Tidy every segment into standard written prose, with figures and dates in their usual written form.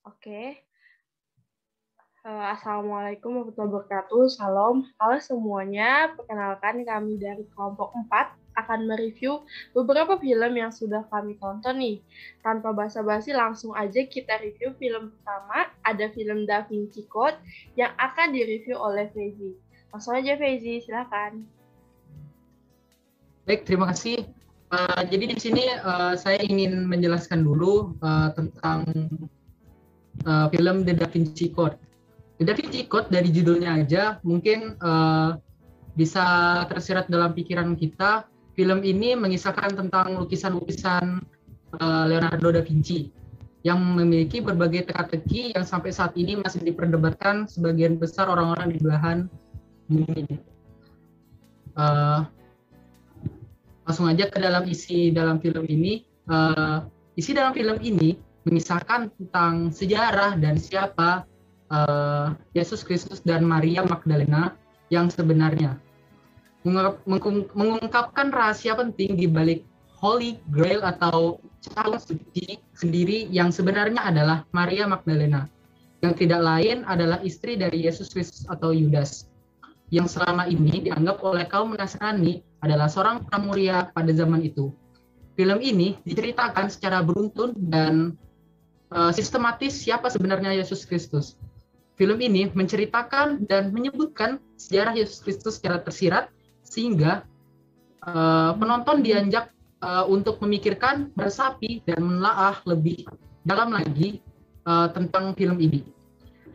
Oke. Assalamualaikum warahmatullahi wabarakatuh. Salam. Halo semuanya. Perkenalkan kami dari kelompok 4 akan mereview beberapa film yang sudah kami tonton nih. Tanpa basa-basi langsung aja kita review film pertama. Ada film Da Vinci Code yang akan direview oleh Feizi. Langsung aja Feizi, silakan. Baik, terima kasih. Jadi di sini saya ingin menjelaskan dulu tentang film The Da Vinci Code. The Da Vinci Code dari judulnya aja mungkin bisa tersirat dalam pikiran kita. Film ini mengisahkan tentang lukisan-lukisan Leonardo da Vinci yang memiliki berbagai teka-teki yang sampai saat ini masih diperdebatkan sebagian besar orang-orang di belahan bumi. Langsung aja ke dalam isi dalam film ini. Isi dalam film ini mengisahkan tentang sejarah dan siapa Yesus Kristus dan Maria Magdalena yang sebenarnya, mengungkapkan rahasia penting di balik Holy Grail atau calon suci sendiri yang sebenarnya adalah Maria Magdalena, yang tidak lain adalah istri dari Yesus Kristus atau Yudas, yang selama ini dianggap oleh kaum Nasrani adalah seorang pramuria pada zaman itu. Film ini diceritakan secara beruntun dan sistematis siapa sebenarnya Yesus Kristus. Film ini menceritakan dan menyebutkan sejarah Yesus Kristus secara tersirat, sehingga penonton diajak untuk memikirkan, meresapi, dan menelaah lebih dalam lagi tentang film ini.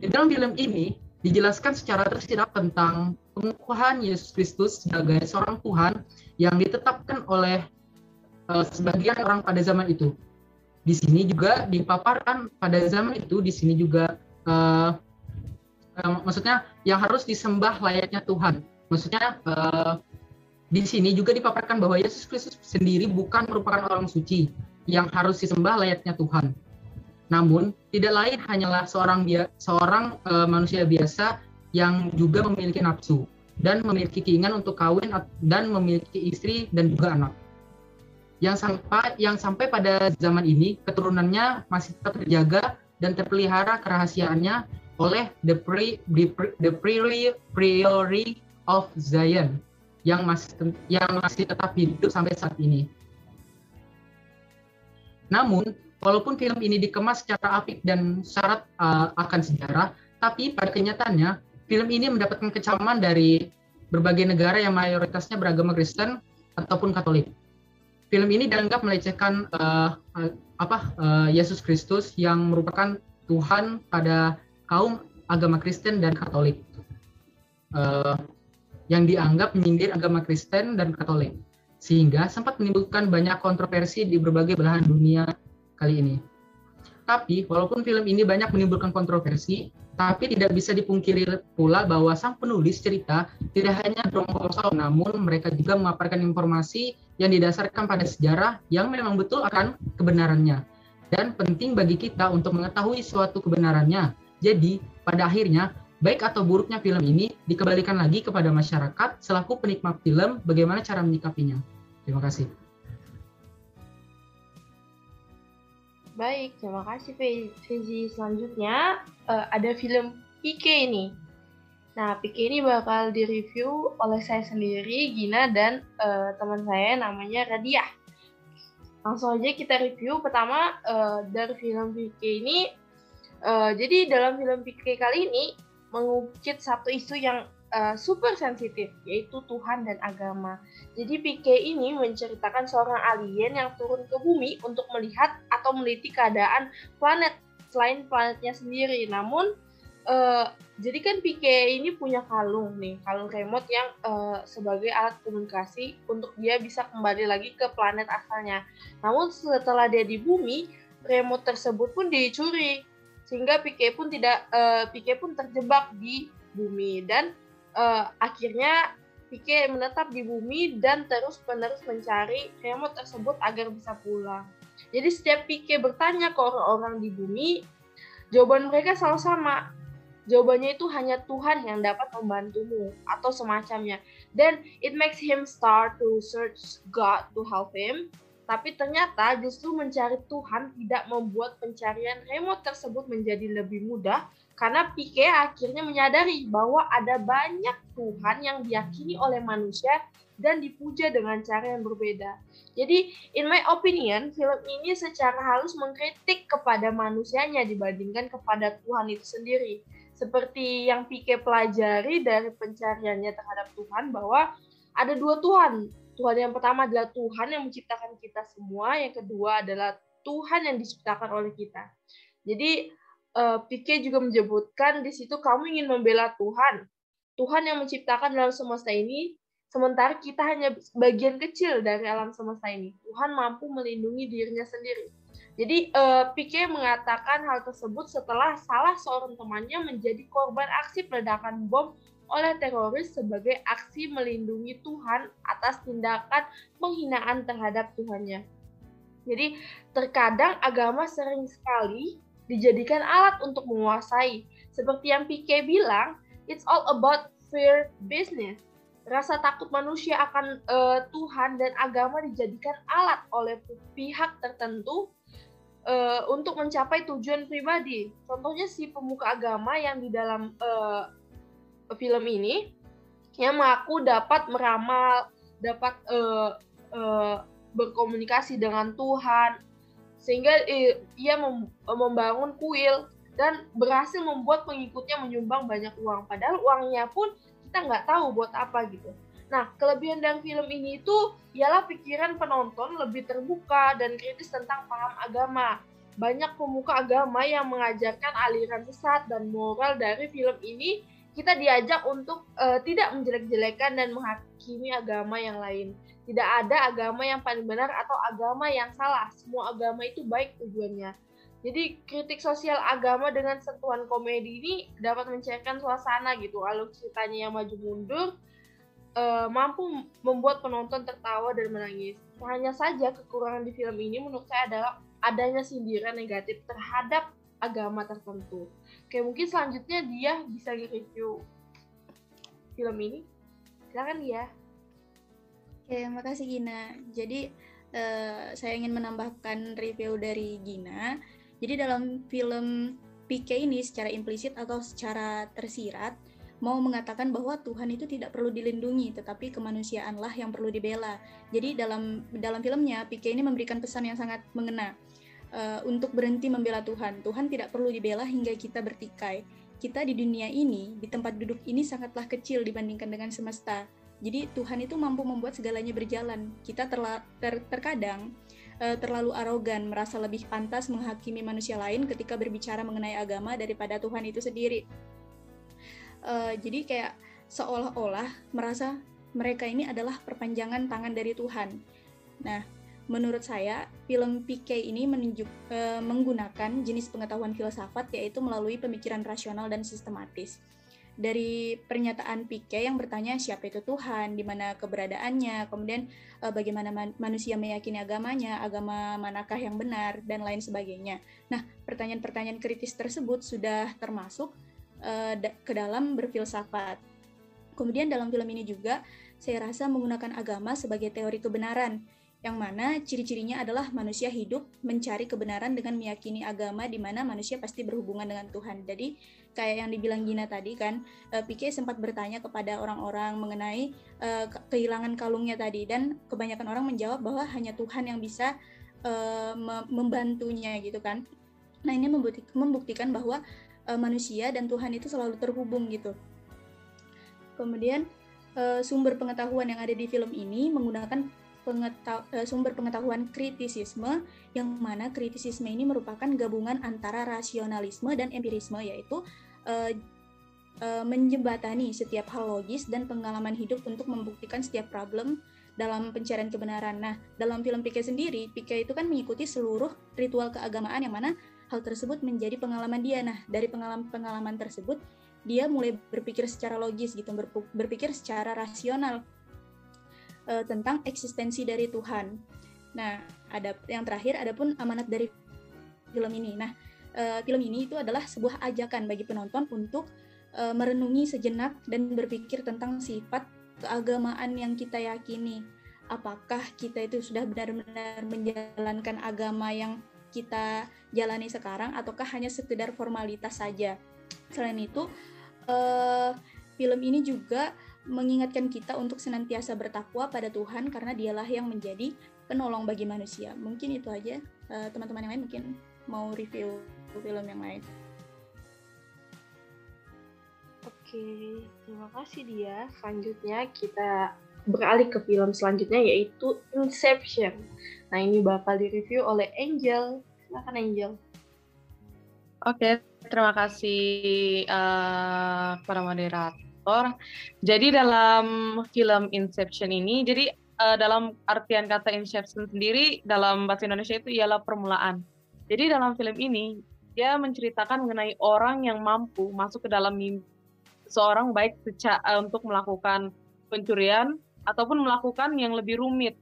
Di dalam film ini dijelaskan secara tersirat tentang pengukuhan Yesus Kristus sebagai seorang Tuhan yang ditetapkan oleh sebagian orang pada zaman itu. Di sini juga dipaparkan pada zaman itu, di sini juga maksudnya yang harus disembah layaknya Tuhan. Maksudnya di sini juga dipaparkan bahwa Yesus Kristus sendiri bukan merupakan orang suci yang harus disembah layaknya Tuhan. Namun tidak lain hanyalah seorang manusia biasa yang juga memiliki nafsu dan memiliki keinginan untuk kawin dan memiliki istri dan juga anak. Yang sampai pada zaman ini keturunannya masih tetap terjaga dan terpelihara kerahasiaannya oleh the Priory of Zion yang masih tetap hidup sampai saat ini. Namun, walaupun film ini dikemas secara apik dan syarat akan sejarah, tapi pada kenyataannya film ini mendapatkan kecaman dari berbagai negara yang mayoritasnya beragama Kristen ataupun Katolik. Film ini dianggap melecehkan Yesus Kristus yang merupakan Tuhan pada kaum agama Kristen dan Katolik, yang dianggap menyindir agama Kristen dan Katolik, sehingga sempat menimbulkan banyak kontroversi di berbagai belahan dunia kali ini. Tapi walaupun film ini banyak menimbulkan kontroversi, tapi tidak bisa dipungkiri pula bahwa sang penulis cerita tidak hanya beromong kosong, namun mereka juga memaparkan informasi yang didasarkan pada sejarah yang memang betul akan kebenarannya dan penting bagi kita untuk mengetahui suatu kebenarannya. Jadi pada akhirnya baik atau buruknya film ini dikembalikan lagi kepada masyarakat selaku penikmat film bagaimana cara menyikapinya. Terima kasih. Baik, terima kasih Feizi. Selanjutnya ada film PK ini. Nah, PK ini bakal direview oleh saya sendiri, Gina, dan teman saya namanya Radiah. Langsung aja kita review. Pertama, dari film PK ini, jadi dalam film PK kali ini mengukit satu isu yang super sensitif, yaitu Tuhan dan agama. Jadi PK ini menceritakan seorang alien yang turun ke bumi untuk melihat atau meneliti keadaan planet selain planetnya sendiri. Namun jadi kan PK ini punya kalung remote yang sebagai alat komunikasi untuk dia bisa kembali lagi ke planet asalnya. Namun setelah dia di bumi, remote tersebut pun dicuri, sehingga PK pun terjebak di bumi dan akhirnya PK menetap di bumi dan terus-menerus mencari remote tersebut agar bisa pulang. Jadi setiap PK bertanya ke orang-orang di bumi, jawaban mereka selalu sama. Jawabannya itu hanya Tuhan yang dapat membantumu atau semacamnya. Then it makes him start to search God to help him. Tapi ternyata justru mencari Tuhan tidak membuat pencarian remote tersebut menjadi lebih mudah, karena Pique akhirnya menyadari bahwa ada banyak Tuhan yang diyakini oleh manusia dan dipuja dengan cara yang berbeda. Jadi, in my opinion, film ini secara halus mengkritik kepada manusianya dibandingkan kepada Tuhan itu sendiri. Seperti yang Pique pelajari dari pencariannya terhadap Tuhan, bahwa ada dua Tuhan. Tuhan yang pertama adalah Tuhan yang menciptakan kita semua, yang kedua adalah Tuhan yang diciptakan oleh kita. Jadi Pique juga menyebutkan di situ kamu ingin membela Tuhan. Tuhan yang menciptakan alam semesta ini, sementara kita hanya bagian kecil dari alam semesta ini. Tuhan mampu melindungi dirinya sendiri. Jadi Pique mengatakan hal tersebut setelah salah seorang temannya menjadi korban aksi peledakan bom oleh teroris sebagai aksi melindungi Tuhan atas tindakan penghinaan terhadap Tuhannya. Jadi terkadang agama sering sekali dijadikan alat untuk menguasai. Seperti yang Pique bilang, it's all about fear business. Rasa takut manusia akan Tuhan dan agama dijadikan alat oleh pihak tertentu untuk mencapai tujuan pribadi. Contohnya si pemuka agama yang di dalam film ini yang mengaku dapat meramal, dapat berkomunikasi dengan Tuhan, sehingga ia membangun kuil dan berhasil membuat pengikutnya menyumbang banyak uang. Padahal uangnya pun kita nggak tahu buat apa gitu. Nah, kelebihan dari film ini itu ialah pikiran penonton lebih terbuka dan kritis tentang paham agama. Banyak pemuka agama yang mengajarkan aliran sesat dan moral dari film ini. Kita diajak untuk tidak menjelek-jelekan dan menghakimi agama yang lain. Tidak ada agama yang paling benar atau agama yang salah. Semua agama itu baik tujuannya. Jadi kritik sosial agama dengan sentuhan komedi ini dapat mencairkan suasana gitu. Alur ceritanya yang maju mundur mampu membuat penonton tertawa dan menangis. Hanya saja kekurangan di film ini menurut saya adalah adanya sindiran negatif terhadap agama tertentu. Oke, mungkin selanjutnya dia bisa review film ini. Silakan dia. Oke, makasih Gina. Jadi saya ingin menambahkan review dari Gina. Jadi dalam film Pique ini secara implisit atau secara tersirat mau mengatakan bahwa Tuhan itu tidak perlu dilindungi, tetapi kemanusiaanlah yang perlu dibela. Jadi dalam filmnya Pique ini memberikan pesan yang sangat mengena. Untuk berhenti membela Tuhan. Tuhan tidak perlu dibela hingga kita bertikai. Kita di dunia ini, di tempat duduk ini sangatlah kecil dibandingkan dengan semesta. Jadi Tuhan itu mampu membuat segalanya berjalan. Kita terkadang terlalu arogan, merasa lebih pantas menghakimi manusia lain ketika berbicara mengenai agama daripada Tuhan itu sendiri. Jadi kayak seolah-olah merasa mereka ini adalah perpanjangan tangan dari Tuhan. Nah, menurut saya, film Pique ini menggunakan jenis pengetahuan filsafat, yaitu melalui pemikiran rasional dan sistematis. Dari pernyataan Pique yang bertanya siapa itu Tuhan, di mana keberadaannya, kemudian bagaimana manusia meyakini agamanya, agama manakah yang benar, dan lain sebagainya. Nah, pertanyaan-pertanyaan kritis tersebut sudah termasuk ke dalam berfilsafat. Kemudian dalam film ini juga, saya rasa menggunakan agama sebagai teori kebenaran, yang mana ciri-cirinya adalah manusia hidup mencari kebenaran dengan meyakini agama di mana manusia pasti berhubungan dengan Tuhan. Jadi kayak yang dibilang Gina tadi kan, Pique sempat bertanya kepada orang-orang mengenai kehilangan kalungnya tadi, dan kebanyakan orang menjawab bahwa hanya Tuhan yang bisa membantunya gitu kan. Nah, ini membuktikan bahwa manusia dan Tuhan itu selalu terhubung gitu. Kemudian sumber pengetahuan yang ada di film ini menggunakan sumber pengetahuan kritisisme, yang mana kritisisme ini merupakan gabungan antara rasionalisme dan empirisme, yaitu menjembatani setiap hal logis dan pengalaman hidup untuk membuktikan setiap problem dalam pencarian kebenaran. Nah, dalam film Pique sendiri, Pique itu kan mengikuti seluruh ritual keagamaan yang mana hal tersebut menjadi pengalaman dia. Nah, dari pengalaman tersebut, dia mulai berpikir secara logis gitu, berpikir secara rasional tentang eksistensi dari Tuhan. Nah, ada yang terakhir, adapun amanat dari film ini. Nah, film ini itu adalah sebuah ajakan bagi penonton untuk merenungi sejenak dan berpikir tentang sifat keagamaan yang kita yakini. apakah kita itu sudah benar-benar menjalankan agama yang kita jalani sekarang ataukah hanya sekedar formalitas saja. Selain itu, film ini juga mengingatkan kita untuk senantiasa bertakwa pada Tuhan karena dialah yang menjadi penolong bagi manusia. Mungkin itu aja. Teman-teman yang lain mungkin mau review film yang lain. Oke, terima kasih Dia. Selanjutnya kita beralih ke film selanjutnya yaitu Inception. Nah, ini bakal direview oleh Angel. Silakan Angel. Oke, terima kasih para moderator. Jadi dalam film Inception ini, jadi dalam artian kata Inception sendiri dalam bahasa Indonesia itu ialah permulaan. Jadi dalam film ini dia menceritakan mengenai orang yang mampu masuk ke dalam mimpi seorang baik untuk melakukan pencurian ataupun melakukan yang lebih rumit.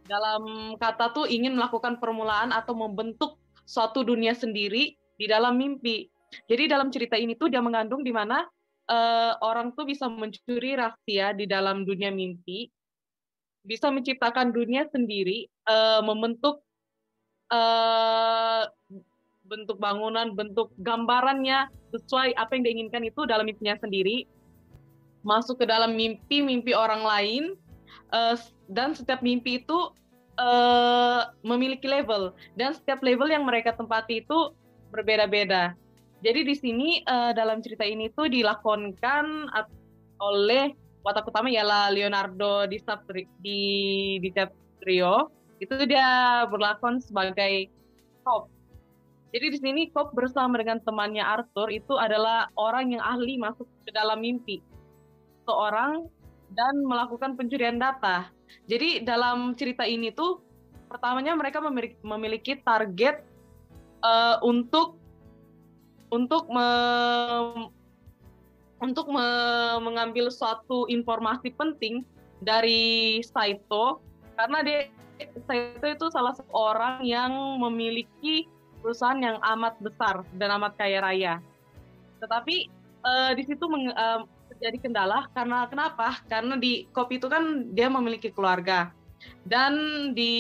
Dalam kata tuh ingin melakukan permulaan atau membentuk suatu dunia sendiri di dalam mimpi. Jadi dalam cerita ini tuh dia mengandung di mana orang tuh bisa mencuri rahasia di dalam dunia mimpi, bisa menciptakan dunia sendiri, membentuk bentuk bangunan, bentuk gambarannya sesuai apa yang diinginkan itu dalam mimpinya sendiri, masuk ke dalam mimpi orang lain, dan setiap mimpi itu memiliki level, dan setiap level yang mereka tempati itu berbeda-beda. Jadi di sini dalam cerita ini tuh dilakonkan oleh watak utama ialah Leonardo DiCaprio. Itu dia berlakon sebagai Cobb. Jadi di sini Cobb bersama dengan temannya Arthur itu adalah orang yang ahli masuk ke dalam mimpi seorang dan melakukan pencurian data. Jadi dalam cerita ini tuh pertamanya mereka memiliki target untuk mengambil suatu informasi penting dari Saito, karena Saito itu salah satu orang yang memiliki perusahaan yang amat besar dan amat kaya raya. Tetapi di situ terjadi kendala karena kenapa? Karena di Cobb itu kan dia memiliki keluarga, dan di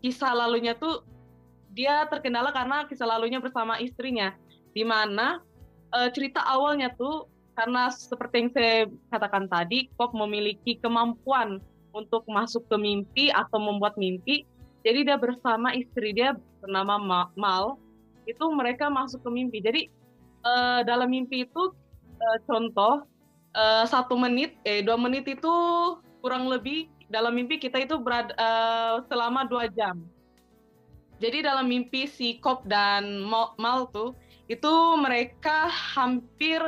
kisah lalunya tuh dia terkendala karena kisah lalunya bersama istrinya, di mana cerita awalnya tuh karena seperti yang saya katakan tadi, Cobb memiliki kemampuan untuk masuk ke mimpi atau membuat mimpi. Jadi dia bersama istri dia bernama Mal, itu mereka masuk ke mimpi. Jadi dalam mimpi itu contoh 1 menit, 2 menit itu kurang lebih dalam mimpi kita itu selama 2 jam. Jadi dalam mimpi si Cobb dan Mal tuh itu mereka hampir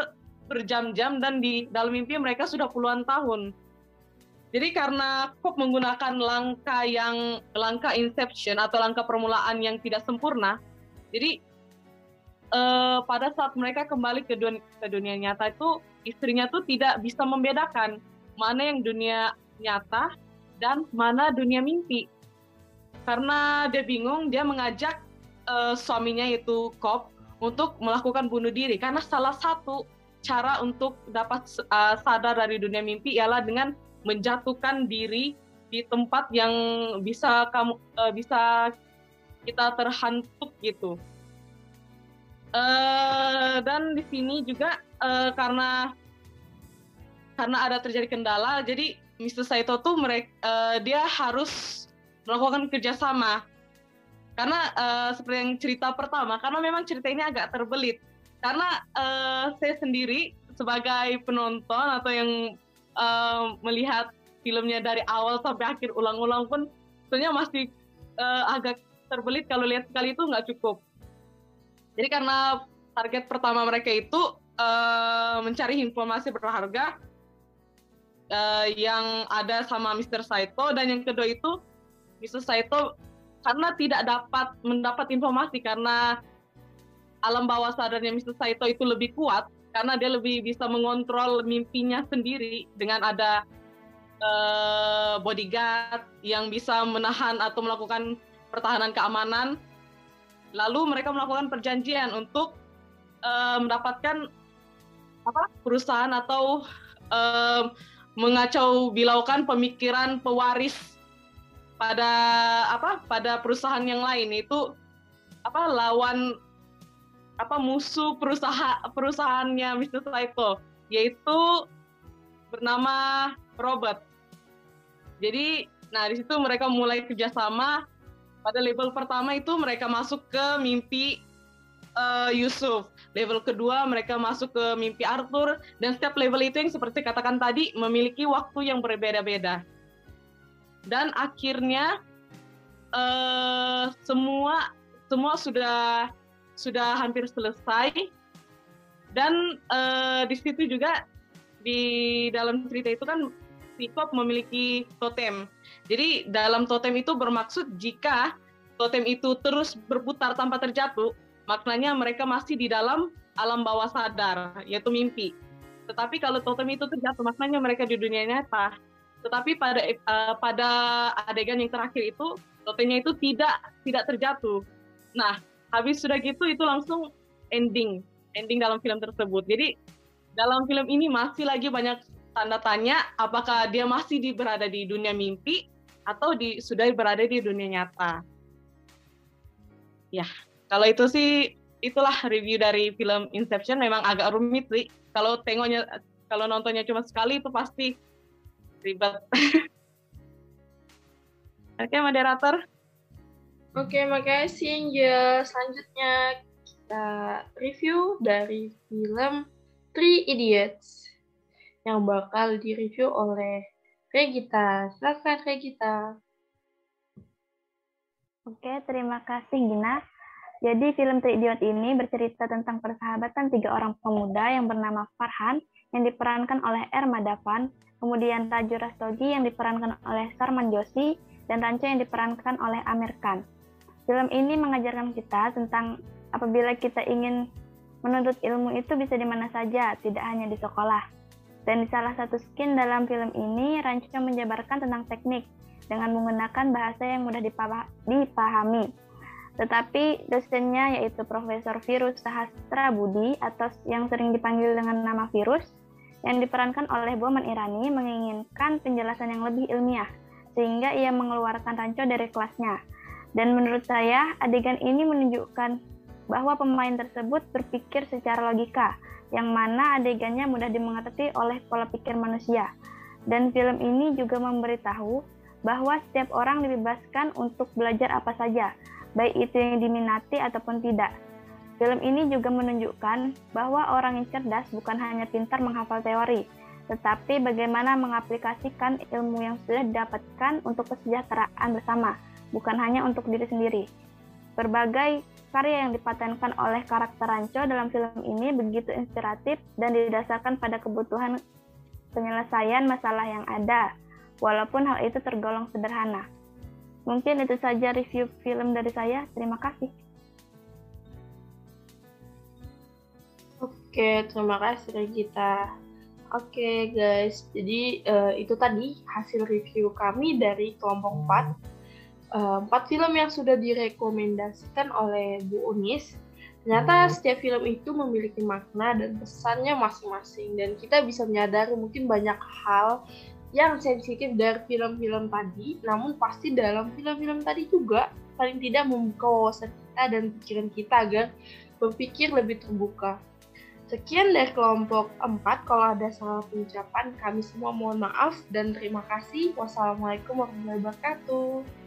berjam-jam, dan di dalam mimpi mereka sudah puluhan tahun. Jadi karena Cobb menggunakan langkah inception atau langkah permulaan yang tidak sempurna, jadi pada saat mereka kembali ke dunia nyata itu istrinya tuh tidak bisa membedakan mana yang dunia nyata dan mana dunia mimpi. Karena dia bingung, dia mengajak suaminya yaitu Cobb untuk melakukan bunuh diri, karena salah satu cara untuk dapat sadar dari dunia mimpi ialah dengan menjatuhkan diri di tempat yang bisa kita terhantuk gitu. Dan di sini juga karena ada terjadi kendala, jadi Mr. Saito tuh dia harus melakukan kerjasama. Karena seperti yang cerita pertama, karena memang cerita ini agak terbelit. Karena saya sendiri sebagai penonton atau yang melihat filmnya dari awal sampai akhir ulang-ulang pun sebenarnya masih agak terbelit, kalau lihat sekali itu nggak cukup. Jadi karena target pertama mereka itu mencari informasi berharga yang ada sama Mr. Saito, dan yang kedua itu Mr. Saito karena tidak dapat mendapat informasi karena alam bawah sadarnya Mr. Saito itu lebih kuat, karena dia lebih bisa mengontrol mimpinya sendiri dengan ada bodyguard yang bisa menahan atau melakukan pertahanan keamanan. Lalu mereka melakukan perjanjian untuk mendapatkan perusahaan atau mengacau bilaukan pemikiran pewaris pada perusahaan yang lain, itu lawan musuh perusahaannya Mr. Saito, yaitu bernama Robert. Jadi di situ mereka mulai kerjasama. Pada level pertama itu mereka masuk ke mimpi Yusuf. Level kedua mereka masuk ke mimpi Arthur, dan setiap level itu yang seperti katakan tadi memiliki waktu yang berbeda-beda. Dan akhirnya semua sudah hampir selesai. Dan di situ juga di dalam cerita itu kan Peacock memiliki totem. Jadi dalam totem itu bermaksud jika totem itu terus berputar tanpa terjatuh, maknanya mereka masih di dalam alam bawah sadar, yaitu mimpi. Tetapi kalau totem itu terjatuh, maknanya mereka di dunia nyata. Tetapi pada adegan yang terakhir itu, totemnya itu tidak terjatuh. Nah, habis sudah gitu itu langsung ending dalam film tersebut. Jadi dalam film ini masih lagi banyak tanda tanya, apakah dia masih berada di dunia mimpi atau sudah berada di dunia nyata. Ya, kalau itu sih itulah review dari film Inception. Memang agak rumit sih. Kalau nontonnya cuma sekali itu pasti ribet. Oke, moderator. Oke, makasih Angel. Selanjutnya kita review dari film Three Idiots yang bakal direview oleh Regita. Silakan Regita. Oke, terima kasih Gina. Jadi film Three Idiots ini bercerita tentang persahabatan 3 orang pemuda yang bernama Farhan yang diperankan oleh R. Madhavan, kemudian Raju Rastogi yang diperankan oleh Sarman Joshi, dan Ranco yang diperankan oleh Amir Khan. Film ini mengajarkan kita tentang apabila kita ingin menuntut ilmu itu bisa di mana saja, tidak hanya di sekolah. Dan di salah satu scene dalam film ini, Ranco menjabarkan tentang teknik dengan menggunakan bahasa yang mudah dipahami. Tetapi dosennya yaitu Profesor Virus Sahastra Budi atau yang sering dipanggil dengan nama Virus, yang diperankan oleh Boman Irani menginginkan penjelasan yang lebih ilmiah, sehingga ia mengeluarkan Ranco dari kelasnya. Dan menurut saya, adegan ini menunjukkan bahwa pemain tersebut berpikir secara logika, yang mana adegannya mudah dimengerti oleh pola pikir manusia. Dan film ini juga memberitahu bahwa setiap orang dibebaskan untuk belajar apa saja, baik itu yang diminati ataupun tidak. Film ini juga menunjukkan bahwa orang yang cerdas bukan hanya pintar menghafal teori, tetapi bagaimana mengaplikasikan ilmu yang sudah didapatkan untuk kesejahteraan bersama, bukan hanya untuk diri sendiri. Berbagai karya yang dipatenkan oleh karakter Ranco dalam film ini begitu inspiratif dan didasarkan pada kebutuhan penyelesaian masalah yang ada, walaupun hal itu tergolong sederhana. Mungkin itu saja review film dari saya. Terima kasih. Oke, terima kasih Regita. Oke guys, jadi itu tadi hasil review kami dari kelompok 4. 4 film yang sudah direkomendasikan oleh Bu Unis. Ternyata setiap film itu memiliki makna dan pesannya masing-masing, dan kita bisa menyadari mungkin banyak hal yang sensitif dari film-film tadi, namun pasti dalam film-film tadi juga paling tidak membuka wawasan kita dan pikiran kita agar berpikir lebih terbuka. Sekian dari kelompok 4, kalau ada salah pengucapan kami semua mohon maaf dan terima kasih. Wassalamualaikum warahmatullahi wabarakatuh.